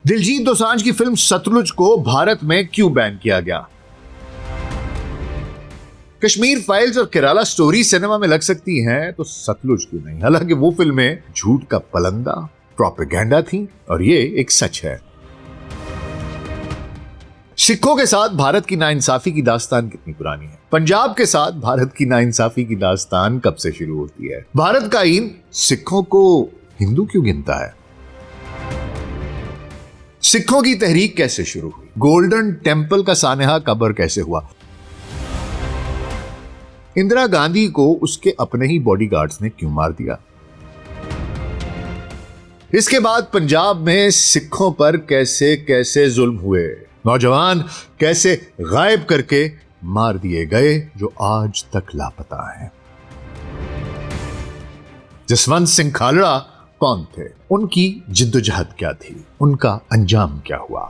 دلجیت دوسانجھ کی فلم ستلج کو بھارت میں کیوں بین کیا گیا؟ کشمیر فائلز اور کیرالا سٹوری سینما میں لگ سکتی ہیں تو ستلج کیوں نہیں؟ حالانکہ وہ فلمیں جھوٹ کا پلندہ، پروپیگنڈا تھیں اور یہ ایک سچ ہے۔ سکھوں کے ساتھ بھارت کی ناانصافی کی داستان کتنی پرانی ہے؟ پنجاب کے ساتھ بھارت کی ناانصافی کی داستان کب سے شروع ہوتی ہے؟ بھارت کا آئین سکھوں کو ہندو کیوں گنتا ہے؟ سکھوں کی تحریک کیسے شروع ہوئی؟ گولڈن ٹیمپل کا سانحہ کب اور کیسے ہوا؟ اندرا گاندھی کو اس کے اپنے ہی باڈی گارڈز نے کیوں مار دیا؟ اس کے بعد پنجاب میں سکھوں پر کیسے کیسے ظلم ہوئے، نوجوان کیسے غائب کر کے مار دیے گئے جو آج تک لاپتہ ہیں۔ جسونت سنگھ کھالڑا کون تھے؟ ان کی جدوجہد کیا تھی؟ ان کا انجام کیا ہوا؟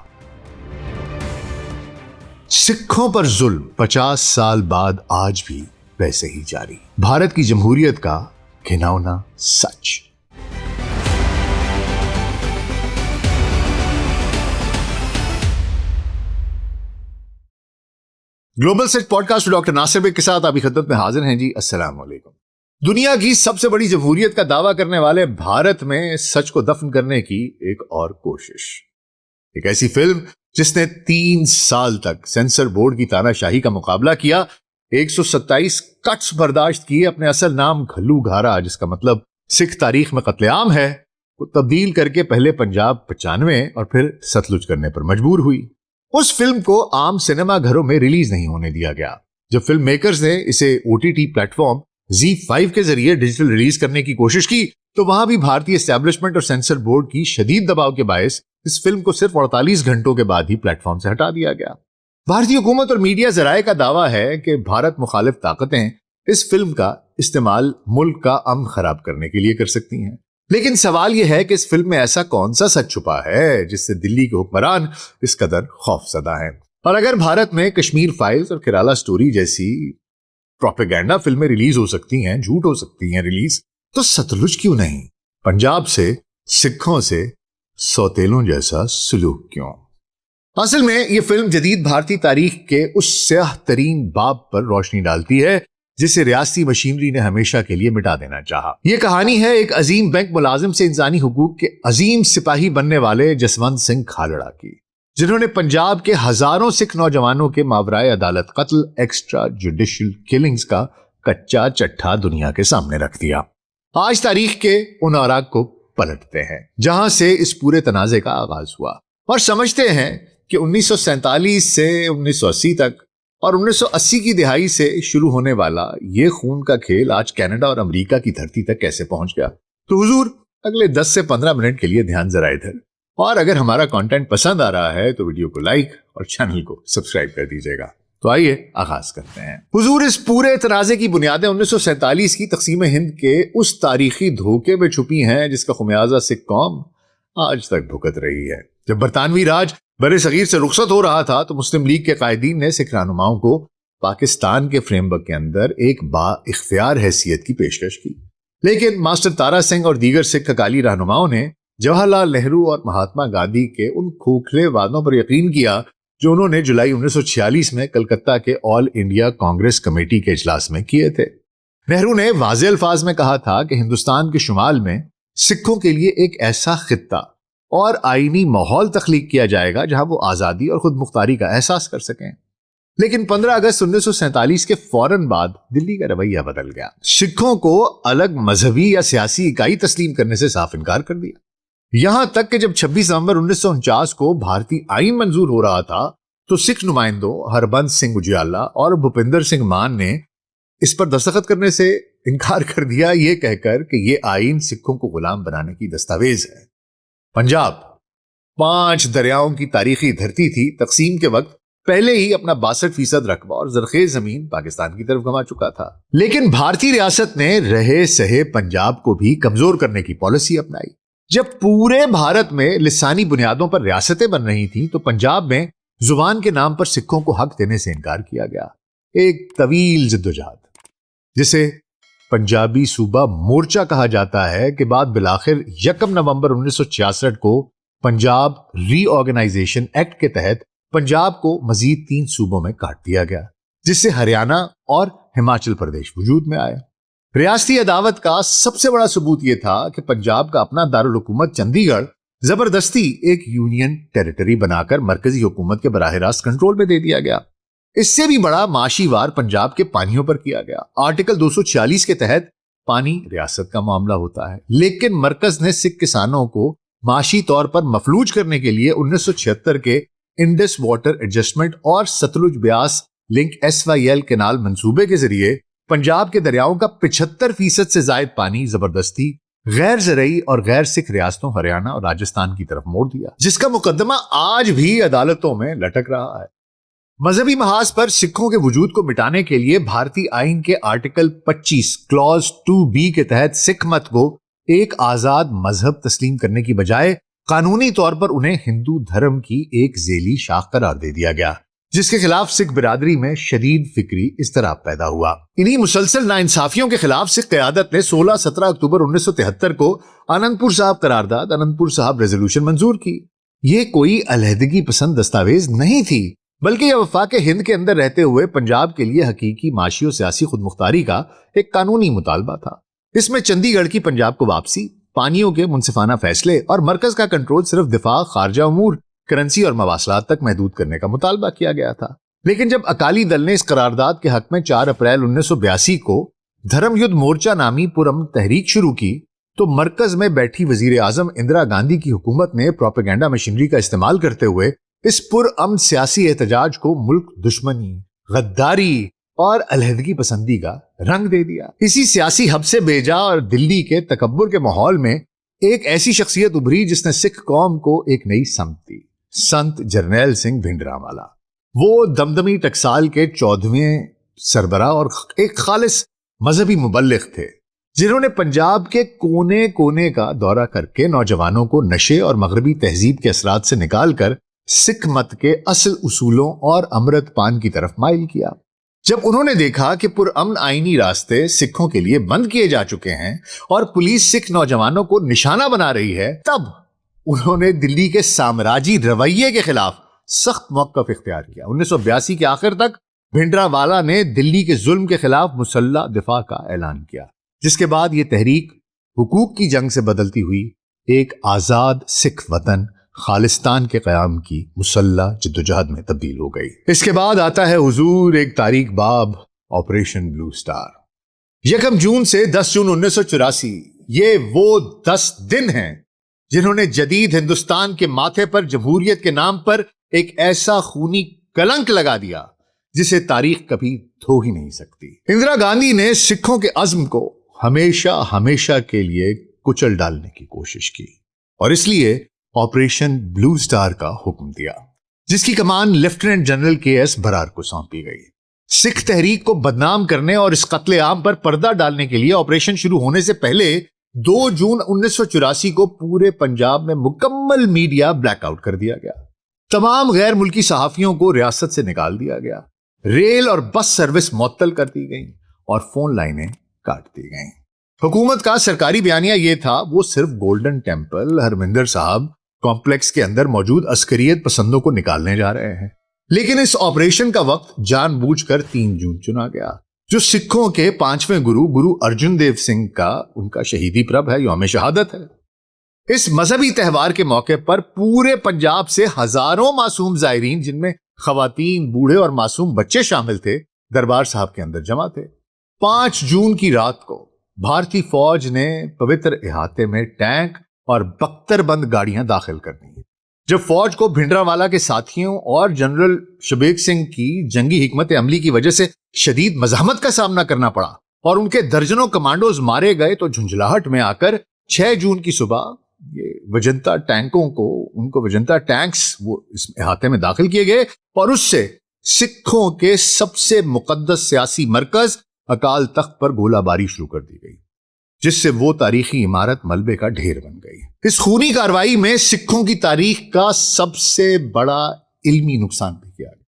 سکھوں پر ظلم 50 سال بعد آج بھی ویسے ہی جاری، بھارت کی جمہوریت کا گھناؤنا سچ۔ گلوبل سچ پوڈ کاسٹ ڈاکٹر ناصر بے کے ساتھ آپ کی خدمت میں حاضر ہیں جی۔ السلام علیکم۔ دنیا کی سب سے بڑی جمہوریت کا دعویٰ کرنے والے بھارت میں سچ کو دفن کرنے کی ایک اور کوشش، ایک ایسی فلم جس نے 3 سال تک سینسر بورڈ کی تانا شاہی کا مقابلہ کیا، 127 کٹس برداشت کیے، اپنے اصل نام گھلو گھارا جس کا مطلب سکھ تاریخ میں قتل عام ہے کو تبدیل کر کے پہلے پنجاب 95 اور پھر ستلج کرنے پر مجبور ہوئی۔ اس فلم کو عام سینما گھروں میں ریلیز نہیں ہونے دیا گیا۔ جب فلم میکرز نے اسے OTT پلیٹ فارم Z5 کے ذریعے ڈیجیٹل ریلیز کرنے کی کوشش کی تو وہاں بھی بھارتی اسٹیبلشمنٹ اور سینسر بورڈ کی شدید دباؤ کے باعث اس فلم کو صرف 48 گھنٹوں کے بعد ہی پلیٹ فارم سے ہٹا دیا گیا۔ بھارتی حکومت اور میڈیا ذرائع کا دعویٰ ہے کہ بھارت مخالف طاقتیں اس فلم کا استعمال ملک کا امن خراب کرنے کے لیے کر سکتی ہیں، لیکن سوال یہ ہے کہ اس فلم میں ایسا کون سا سچ چھپا ہے جس سے دلی کے حکمران اس قدر خوف زدہ ہیں؟ اور اگر بھارت میں کشمیر فائلز اور کیرالا سٹوری جیسی پروپیگنڈا فلمیں ریلیز ہو سکتی ہیں، جھوٹ ہو سکتی ہیں ریلیز، تو ستلج کیوں نہیں؟ پنجاب سے سکھوں سے سوتیلوں جیسا سلوک کیوں؟ اصل میں یہ فلم جدید بھارتی تاریخ کے اس سیاہ ترین باب پر روشنی ڈالتی ہے جسے ریاستی مشینری نے ہمیشہ کے لیے مٹا دینا چاہا۔ یہ کہانی ہے ایک عظیم بینک ملازم سے انسانی حقوق کے عظیم سپاہی بننے والے جسونت سنگھ کھالڑا کی، جنہوں نے پنجاب کے ہزاروں سکھ نوجوانوں کے ماورائے عدالت قتل، ایکسٹرا جوڈیشل کلنگز کا کچا چٹھا دنیا کے سامنے رکھ دیا۔ آج تاریخ کے ان اوراق کو پلٹتے ہیں جہاں سے اس پورے تنازع کا آغاز ہوا، اور سمجھتے ہیں کہ 1947 سے 1980 تک اور 1980 کی دہائی سے شروع ہونے والا یہ خون کا کھیل آج کینیڈا اور امریکہ کی دھرتی تک کیسے پہنچ گیا۔ تو حضور اگلے 10 سے 15 منٹ کے لیے دھیان ذرا ادھر، اور اگر ہمارا کنٹینٹ پسند آ رہا ہے تو ویڈیو کو لائک اور چینل کو سبسکرائب کر دیجیے گا۔ تو آئیے آغاز کرتے ہیں۔ حضور اس پورے تنازع کی بنیادیں 1947 کی تقسیم ہند کے اس تاریخی دھوکے میں چھپی ہیں جس کا خمیازہ سکھ قوم آج تک بھگت رہی ہے۔ جب برطانوی راج بر صغیر سے رخصت ہو رہا تھا تو مسلم لیگ کے قائدین نے سکھ رہنماؤں کو پاکستان کے فریم ورک کے اندر ایک با اختیار حیثیت کی پیشکش کی، لیکن ماسٹر تارا سنگھ اور دیگر سکھ اکالی رہنماؤں نے جواہر لال نہرو اور مہاتما گاندھی کے ان کھوکھلے وعدوں پر یقین کیا جو انہوں نے جولائی 1946 میں کلکتہ کے آل انڈیا کانگریس کمیٹی کے اجلاس میں کیے تھے۔ نہرو نے واضح الفاظ میں کہا تھا کہ ہندوستان کے شمال میں سکھوں کے لیے ایک ایسا خطہ اور آئینی ماحول تخلیق کیا جائے گا جہاں وہ آزادی اور خود مختاری کا احساس کر سکیں، لیکن 15 اگست 1947 کے فوراً بعد دلی کا رویہ بدل گیا۔ سکھوں کو الگ مذہبی یا سیاسی اکائی تسلیم کرنے سے صاف انکار کر دیا، یہاں تک کہ جب 26 نومبر 1949 کو بھارتی آئین منظور ہو رہا تھا تو سکھ نمائندوں ہربنس سنگھ اجیالا اور بھوپندر سنگھ مان نے اس پر دستخط کرنے سے انکار کر دیا، یہ کہہ کر کہ یہ آئین سکھوں کو غلام بنانے کی دستاویز ہے۔ پنجاب 5 دریاؤں کی تاریخی دھرتی تھی، تقسیم کے وقت پہلے ہی اپنا 62% رقبہ اور زرخیز زمین پاکستان کی طرف گنوا چکا تھا، لیکن بھارتی ریاست نے رہے سہے پنجاب کو بھی کمزور کرنے کی پالیسی اپنائی۔ جب پورے بھارت میں لسانی بنیادوں پر ریاستیں بن رہی تھیں تو پنجاب میں زبان کے نام پر سکھوں کو حق دینے سے انکار کیا گیا۔ ایک طویل جدوجہد جسے پنجابی صوبہ مورچہ کہا جاتا ہے کہ بعد بالآخر 1 نومبر 1966 کو پنجاب ری آرگنائزیشن ایکٹ کے تحت پنجاب کو مزید 3 صوبوں میں کاٹ دیا گیا، جس سے ہریانہ اور ہماچل پردیش وجود میں آئے۔ ریاستی عداوت کا سب سے بڑا ثبوت یہ تھا کہ پنجاب کا اپنا دارالحکومت چندی گڑھ زبردستی ایک یونین ٹیریٹری بنا کر مرکزی حکومت کے براہ راست کنٹرول میں دے دیا گیا۔ اس سے بھی بڑا معاشی وار پنجاب کے پانیوں پر کیا گیا۔ آرٹیکل 246 کے تحت پانی ریاست کا معاملہ ہوتا ہے، لیکن مرکز نے سکھ کسانوں کو معاشی طور پر مفلوج کرنے کے لیے 1976 کے انڈس واٹر ایڈجسٹمنٹ اور ستلج بیاس لنک SYL کینال منصوبے کے ذریعے پنجاب کے دریاؤں کا 75% سے زائد پانی زبردستی غیر زرعی اور غیر سکھ ریاستوں ہریانہ اور راجستھان کی طرف موڑ دیا، جس کا مقدمہ آج بھی عدالتوں میں لٹک رہا ہے۔ مذہبی محاذ پر سکھوں کے وجود کو مٹانے کے لیے بھارتی آئین کے آرٹیکل 25 کلوز 2B کے تحت سکھ مت کو ایک آزاد مذہب تسلیم کرنے کی بجائے قانونی طور پر انہیں ہندو دھرم کی ایک ذیلی شاخ قرار دے دیا گیا، جس کے خلاف سکھ برادری میں شدید فکری اضطراب پیدا ہوا۔ انہی مسلسل ناانصافیوں کے خلاف سکھ قیادت نے 16-17 اکتوبر 1973 کو آنندپور صاحب قرارداد آنندپور صاحب ریزولوشن منظور کی۔ یہ کوئی علیحدگی پسند دستاویز نہیں تھی، بلکہ یہ وفاق ہند کے اندر رہتے ہوئے پنجاب کے لیے حقیقی معاشی و سیاسی خود مختاری کا ایک قانونی مطالبہ تھا۔ اس میں چندی گڑھ کی پنجاب کو واپسی، پانیوں کے منصفانہ فیصلے اور مرکز کا کنٹرول صرف دفاع، خارجہ امور، کرنسی اور مواصلات تک محدود کرنے کا مطالبہ کیا گیا تھا۔ لیکن جب اکالی دل نے اس قرارداد کے حق میں 4 اپریل 1982 کو دھرم یدھ مورچہ نامی پرامن تحریک شروع کی، تو مرکز میں بیٹھی وزیر اعظم اندرا گاندھی کی حکومت نے پروپیگنڈا مشینری کا استعمال کرتے ہوئے اس پرامن سیاسی احتجاج کو ملک دشمنی، غداری اور علیحدگی پسندی کا رنگ دے دیا۔ اسی سیاسی حب سے بیجا اور دلی کے تکبر کے ماحول میں ایک ایسی شخصیت ابھری جس نے سکھ قوم کو ایک نئی سمت دی، سنت جرنیل سنگھ بھنڈرانوالا۔ وہ دمدمی ٹکسال کے 14ویں سربراہ اور ایک خالص مذہبی مبلغ تھے، جنہوں نے پنجاب کے کونے کونے کا دورہ کر کے نوجوانوں کو نشے اور مغربی تہذیب کے اثرات سے نکال کر سکھ مت کے اصل اصولوں اور امرت پان کی طرف مائل کیا۔ جب انہوں نے دیکھا کہ پرامن آئینی راستے سکھوں کے لیے بند کیے جا چکے ہیں اور پولیس سکھ نوجوانوں کو نشانہ بنا رہی ہے، تب انہوں نے دلی کے سامراجی رویے کے خلاف سخت موقف اختیار کیا۔ 1982 کے آخر تک بھنڈرانوالا نے دلی کے ظلم کے خلاف مسلح دفاع کا اعلان کیا، جس کے بعد یہ تحریک حقوق کی جنگ سے بدلتی ہوئی ایک آزاد سکھ وطن خالستان کے قیام کی مسلح جدوجہد میں تبدیل ہو گئی۔ اس کے بعد آتا ہے حضور ایک تاریک باب، آپریشن بلو سٹار۔ 1 جون سے 10 جون 1984 یہ وہ 10 دن ہیں جنہوں نے جدید ہندوستان کے ماتھے پر جمہوریت کے نام پر ایک ایسا خونی کلنک لگا دیا جسے تاریخ کبھی دھو ہی نہیں سکتی۔ اندرا گاندھی نے سکھوں کے عزم کو ہمیشہ ہمیشہ کے لیے کچل ڈالنے کی کوشش کی اور اس لیے آپریشن بلو سٹار کا حکم دیا، جس کی کمان لیفٹیننٹ جنرل KS برار کو سونپی گئی۔ سکھ تحریک کو بدنام کرنے اور اس قتل عام پر پردہ ڈالنے کے لیے آپریشن شروع ہونے سے پہلے 2 جون 1984 کو پورے پنجاب میں مکمل میڈیا بلیک آؤٹ کر دیا گیا۔ تمام غیر ملکی صحافیوں کو ریاست سے نکال دیا گیا، ریل اور بس سروس معطل کر دی گئی اور فون لائنیں کاٹ دی گئیں۔ حکومت کا سرکاری بیانیہ یہ تھا وہ صرف گولڈن ٹیمپل ہرمندر صاحب کمپلیکس کے اندر موجود عسکریت پسندوں کو نکالنے جا رہے ہیں، لیکن اس آپریشن کا وقت جان بوجھ کر 3 جون چنا گیا، جو سکھوں کے 5ویں گرو ارجن دیو سنگھ کا ان کا شہیدی پرب ہے، یوم شہادت ہے۔ اس مذہبی تہوار کے موقع پر پورے پنجاب سے ہزاروں معصوم زائرین، جن میں خواتین، بوڑھے اور معصوم بچے شامل تھے، دربار صاحب کے اندر جمع تھے۔ 5 جون کی رات کو بھارتی فوج نے پوتر احاطے میں ٹینک اور بختر بند گاڑیاں داخل کر دی۔ جب فوج کو بھنڈرانوالا کے ساتھیوں اور جنرل شبیگ سنگھ کی جنگی حکمت عملی کی وجہ سے شدید مزاحمت کا سامنا کرنا پڑا اور ان کے درجنوں کمانڈوز مارے گئے، تو جھنجھلاہٹ میں آ کر 6 جون کی صبح یہ وجنتا ٹینکس وہ اس احاطے میں داخل کیے گئے اور اس سے سکھوں کے سب سے مقدس سیاسی مرکز اکال تخت پر گولہ باری شروع کر دی گئی، جس سے وہ تاریخی عمارت ملبے کا ڈھیر بن گئی۔ اس خونی کارروائی میں سکھوں کی تاریخ کا سب سے بڑا علمی نقصان بھی کیا گیا۔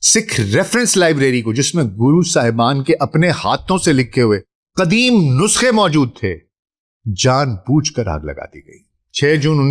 سکھ ریفرنس لائبریری کو، جس میں گرو صاحبان کے اپنے ہاتھوں سے لکھے ہوئے قدیم نسخے موجود تھے، جان بوجھ کر آگ لگا دی گئی۔ 6 جون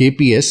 KPS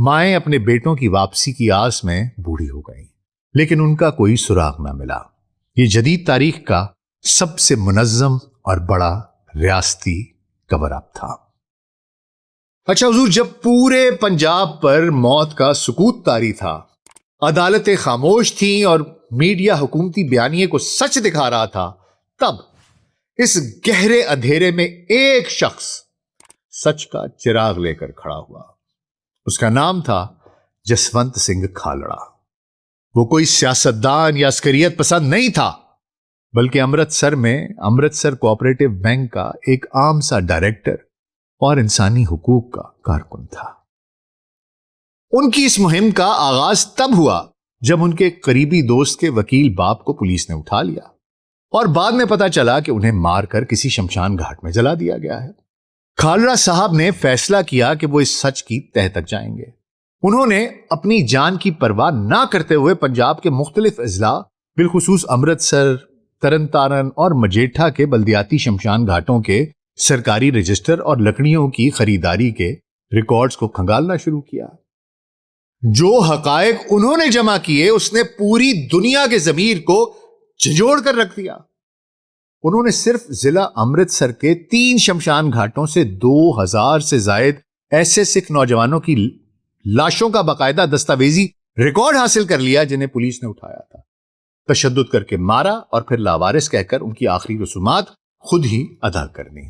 مائیں اپنے بیٹوں کی واپسی کی آس میں بوڑھی ہو گئیں، لیکن ان کا کوئی سراغ نہ ملا۔ یہ جدید تاریخ کا سب سے منظم اور بڑا ریاستی کور اپ تھا۔ اچھا حضور، جب پورے پنجاب پر موت کا سکوت طاری تھا، عدالتیں خاموش تھیں اور میڈیا حکومتی بیانیے کو سچ دکھا رہا تھا، تب اس گہرے اندھیرے میں ایک شخص سچ کا چراغ لے کر کھڑا ہوا۔ اس کا نام تھا جسونت سنگھ کھالڑا۔ وہ کوئی سیاستدان یا عسکریت پسند نہیں تھا، بلکہ امرتسر میں امرتسر کوآپریٹو بینک کا ایک عام سا ڈائریکٹر اور انسانی حقوق کا کارکن تھا۔ ان کی اس مہم کا آغاز تب ہوا جب ان کے قریبی دوست کے وکیل باپ کو پولیس نے اٹھا لیا اور بعد میں پتا چلا کہ انہیں مار کر کسی شمشان گھاٹ میں جلا دیا گیا ہے۔ کھالڑا صاحب نے فیصلہ کیا کہ وہ اس سچ کی تہہ تک جائیں گے۔ انہوں نے اپنی جان کی پرواہ نہ کرتے ہوئے پنجاب کے مختلف اضلاع، بالخصوص امرتسر، ترن تارن اور مجیٹھا کے بلدیاتی شمشان گھاٹوں کے سرکاری رجسٹر اور لکڑیوں کی خریداری کے ریکارڈز کو کھنگالنا شروع کیا۔ جو حقائق انہوں نے جمع کیے اس نے پوری دنیا کے ضمیر کو جھنجھوڑ کر رکھ دیا۔ انہوں نے صرف ضلع امرتسر کے 3 شمشان گھاٹوں سے 2000 سے زائد ایسے سکھ نوجوانوں کی لاشوں کا باقاعدہ دستاویزی ریکارڈ حاصل کر لیا جنہیں پولیس نے اٹھایا تھا، تشدد کر کے مارا اور پھر لاوارث کہہ کر ان کی آخری رسومات خود ہی ادا کرنی۔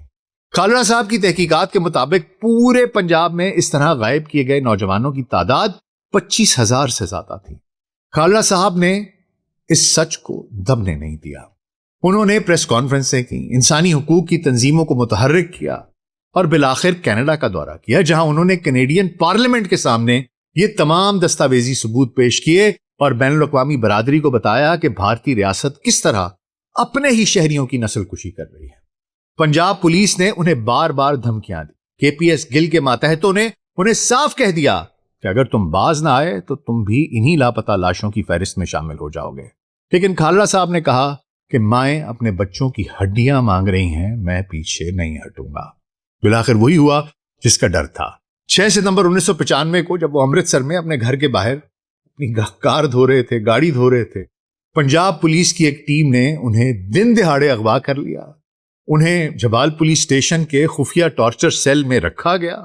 کھالڑا صاحب کی تحقیقات کے مطابق پورے پنجاب میں اس طرح غائب کیے گئے نوجوانوں کی تعداد 25,000 سے زیادہ تھی۔ کھالڑا صاحب نے اس سچ کو دبنے نہیں دیا۔ انہوں نے پریس کانفرنسیں کی، انسانی حقوق کی تنظیموں کو متحرک کیا اور بالآخر کینیڈا کا دورہ کیا، جہاں انہوں نے کینیڈین پارلیمنٹ کے سامنے یہ تمام دستاویزی ثبوت پیش کیے اور بین الاقوامی برادری کو بتایا کہ بھارتی ریاست کس طرح اپنے ہی شہریوں کی نسل کشی کر رہی ہے۔ پنجاب پولیس نے انہیں بار بار دھمکیاں دی۔ کے پی ایس گل کے ماتحتوں نے انہیں صاف کہہ دیا کہ اگر تم باز نہ آئے تو تم بھی انہی لاپتہ لاشوں کی فہرست میں شامل ہو جاؤ گے۔ لیکن کھالڑا صاحب نے کہا کہ مائیں اپنے بچوں کی ہڈیاں مانگ رہی ہیں، میں پیچھے نہیں ہٹوں گا۔ بالآخر وہی ہوا جس کا ڈر تھا۔ 6 ستمبر 1995 کو جب وہ امرتسر میں اپنے گھر کے باہر اپنی کار دھو رہے تھے، گاڑی دھو رہے تھے، پنجاب پولیس کی ایک ٹیم نے انہیں دن دہاڑے اغوا کر لیا۔ انہیں جبال پولیس اسٹیشن کے خفیہ ٹارچر سیل میں رکھا گیا،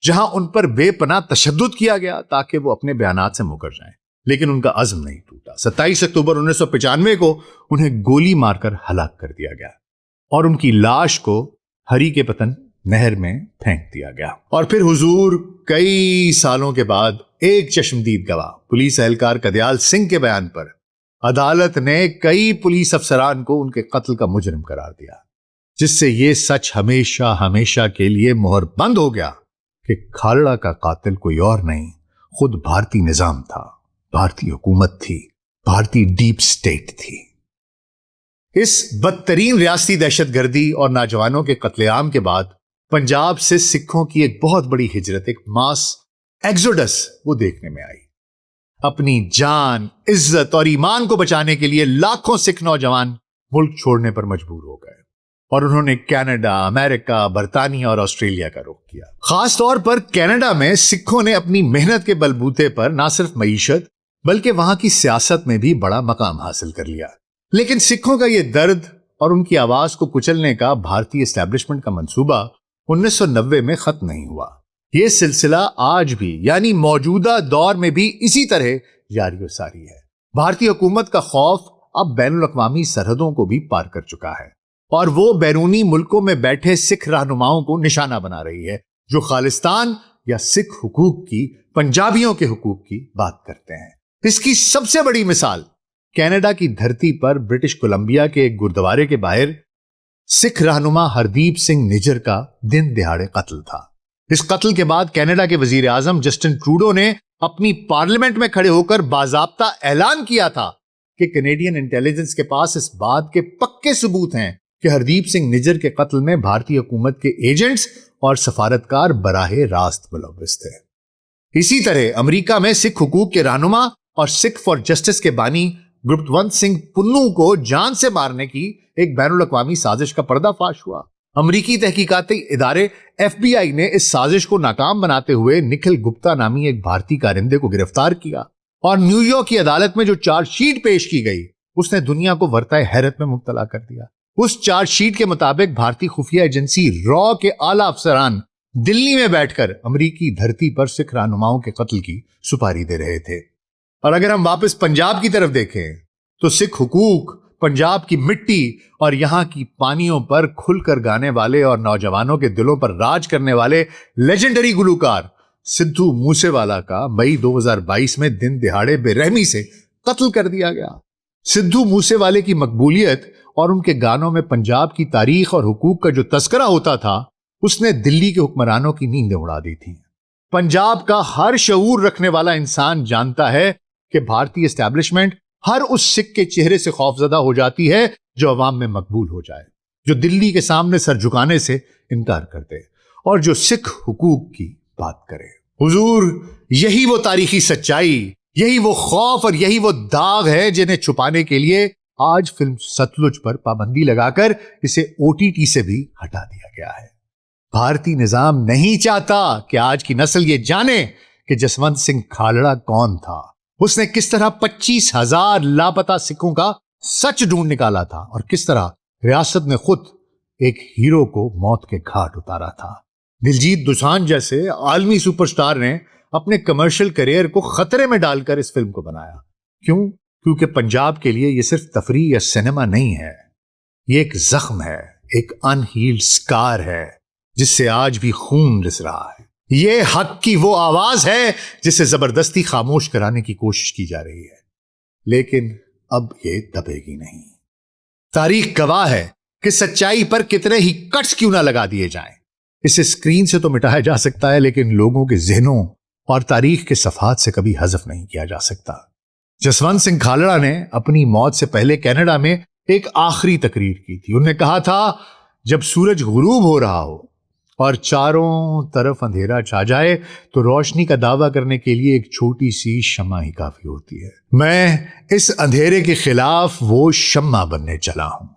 جہاں ان پر بے پناہ تشدد کیا گیا تاکہ وہ اپنے بیانات سے مکر جائیں، لیکن ان کا عزم نہیں ٹوٹا۔ 27 اکتوبر 1995 کو انہیں گولی مار کر ہلاک کر دیا گیا اور ان کی لاش کو ہری کے پتن نہر میں پھینک دیا گیا۔ اور پھر حضور کئی سالوں کے بعد ایک چشمدید گواہ پولیس اہلکار کدیال سنگھ کے بیان پر عدالت نے کئی پولیس افسران کو ان کے قتل کا مجرم قرار دیا، جس سے یہ سچ ہمیشہ ہمیشہ کے لیے مہر بند ہو گیا کہ کھالڑا کا قاتل کوئی اور نہیں، خود بھارتی نظام تھا، بھارتی حکومت تھی، بھارتی ڈیپ سٹیٹ تھی۔ اس بدترین ریاستی دہشت گردی اور نوجوانوں کے قتل عام کے بعد پنجاب سے سکھوں کی ایک بہت بڑی ہجرت، ایک ماس ایگزوڈس وہ دیکھنے میں آئی۔ اپنی جان، عزت اور ایمان کو بچانے کے لیے لاکھوں سکھ نوجوان ملک چھوڑنے پر مجبور ہو گئے اور انہوں نے کینیڈا، امریکہ، برطانیہ اور آسٹریلیا کا رخ کیا۔ خاص طور پر کینیڈا میں سکھوں نے اپنی محنت کے بلبوتے پر نہ صرف معیشت بلکہ وہاں کی سیاست میں بھی بڑا مقام حاصل کر لیا۔ لیکن سکھوں کا یہ درد اور ان کی آواز کو کچلنے کا بھارتی اسٹیبلشمنٹ کا منصوبہ 1990 میں ختم نہیں ہوا۔ یہ سلسلہ آج بھی، یعنی موجودہ دور میں بھی اسی طرح جاری و ساری ہے۔ بھارتی حکومت کا خوف اب بین الاقوامی سرحدوں کو بھی پار کر چکا ہے اور وہ بیرونی ملکوں میں بیٹھے سکھ رہنماؤں کو نشانہ بنا رہی ہے جو خالستان یا سکھ حقوق کی، پنجابیوں کے حقوق کی بات کرتے ہیں۔ اس کی سب سے بڑی مثال کینیڈا کی دھرتی پر برٹش کولمبیا کے ایک گردوارے کے باہر سکھ رہنما ہردیپ سنگھ نجر کا دن دہاڑے قتل تھا۔ اس قتل کے بعد کینیڈا کے وزیر اعظم جسٹن ٹروڈو نے اپنی پارلیمنٹ میں کھڑے ہو کر باضابطہ اعلان کیا تھا کہ کینیڈین انٹیلیجنس کے پاس اس بات کے پکے ثبوت ہیں کہ ہردیپ سنگھ نجر کے قتل میں بھارتی حکومت کے ایجنٹس اور سفارتکار براہ راست ملوث تھے۔ اسی طرح امریکہ میں سکھ حقوق کے رہنما اور سکھ فار جسٹس کے بانی گپتونت سنگھ پنو کو جان سے مارنے کی ایک بین الاقوامی سازش کا پردہ فاش ہوا امریکی تحقیقاتی ادارے FBI نے اس سازش کو ناکام بناتے ہوئے نکھل گپتا نامی ایک بھارتی کارندے کو گرفتار کیا اور نیو یارک کی عدالت میں جو چارج شیٹ پیش کی گئی اس نے دنیا کو ورطۂ حیرت میں مبتلا کر دیا۔ اس چارج شیٹ کے مطابق بھارتی خفیہ ایجنسی را کے اعلیٰ افسران دلی میں بیٹھ کر امریکی دھرتی پر سکھ رہنماؤں کے قتل کی سپاری دے رہے تھے۔ اور اگر ہم واپس پنجاب کی طرف دیکھیں تو سکھ حقوق، پنجاب کی مٹی اور یہاں کی پانیوں پر کھل کر گانے والے اور نوجوانوں کے دلوں پر راج کرنے والے لیجنڈری گلوکار سدھو موسے والا کا مئی 2022 میں دن دہاڑے بے رحمی سے قتل کر دیا گیا۔ سدھو موسے والے کی مقبولیت اور ان کے گانوں میں پنجاب کی تاریخ اور حقوق کا جو تذکرہ ہوتا تھا اس نے دلی کے حکمرانوں کی نیندیں اڑا دی تھی۔ پنجاب کا ہر شعور رکھنے والا انسان جانتا ہے کہ بھارتی اسٹیبلشمنٹ ہر اس سکھ کے چہرے سے خوفزدہ ہو جاتی ہے جو عوام میں مقبول ہو جائے، جو دلی کے سامنے سر جھکانے سے انکار کر دے اور جو سکھ حقوق کی بات کرے۔ حضور، یہی وہ تاریخی سچائی، یہی وہ خوف اور یہی وہ داغ ہے جنہیں چھپانے کے لیے آج فلم ستلج پر پابندی لگا کر اسے OTT سے بھی ہٹا دیا گیا ہے۔ بھارتی نظام نہیں چاہتا کہ آج کی نسل یہ جانے کہ جسونت سنگھ کھالڑا کون تھا، اس نے کس طرح 25,000 لاپتہ سکھوں کا سچ ڈھونڈ نکالا تھا اور کس طرح ریاست نے خود ایک ہیرو کو موت کے گھاٹ اتارا تھا۔ دلجیت دوسانجھ جیسے عالمی سپر سٹار نے اپنے کمرشل کیریئر کو خطرے میں ڈال کر اس فلم کو بنایا۔ کیوں؟ کیونکہ پنجاب کے لیے یہ صرف تفریح یا سینما نہیں ہے، یہ ایک زخم ہے، ایک انہیلڈ سکار ہے جس سے آج بھی خون رس رہا ہے۔ یہ حق کی وہ آواز ہے جسے زبردستی خاموش کرانے کی کوشش کی جا رہی ہے، لیکن اب یہ دبے گی نہیں۔ تاریخ گواہ ہے کہ سچائی پر کتنے ہی کٹس کیوں نہ لگا دیے جائیں، اسے اسکرین سے تو مٹایا جا سکتا ہے لیکن لوگوں کے ذہنوں اور تاریخ کے صفحات سے کبھی حذف نہیں کیا جا سکتا۔ جسونت سنگھ کھالڑا نے اپنی موت سے پہلے کینیڈا میں ایک آخری تقریر کی تھی۔ انہوں نے کہا تھا، جب سورج غروب ہو رہا ہو اور چاروں طرف اندھیرا چھا جائے تو روشنی کا دعویٰ کرنے کے لیے ایک چھوٹی سی شمع ہی کافی ہوتی ہے۔ میں اس اندھیرے کے خلاف وہ شمع بننے چلا ہوں۔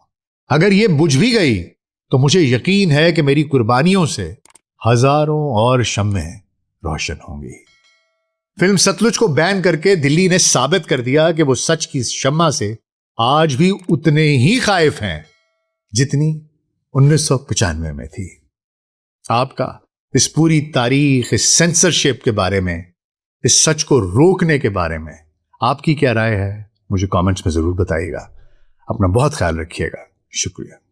اگر یہ بجھ بھی گئی تو مجھے یقین ہے کہ میری قربانیوں سے ہزاروں اور شمعیں روشن ہوں گی۔ فلم ستلج کو بین کر کے دلی نے ثابت کر دیا کہ وہ سچ کی شمع سے آج بھی اتنے ہی خائف ہیں جتنی 1995 میں تھی۔ آپ کا اس پوری تاریخ، اس سینسرشپ کے بارے میں، اس سچ کو روکنے کے بارے میں آپ کی کیا رائے ہے؟ مجھے کامنٹس میں ضرور بتائیے گا۔ اپنا بہت خیال رکھیے گا۔ شکریہ۔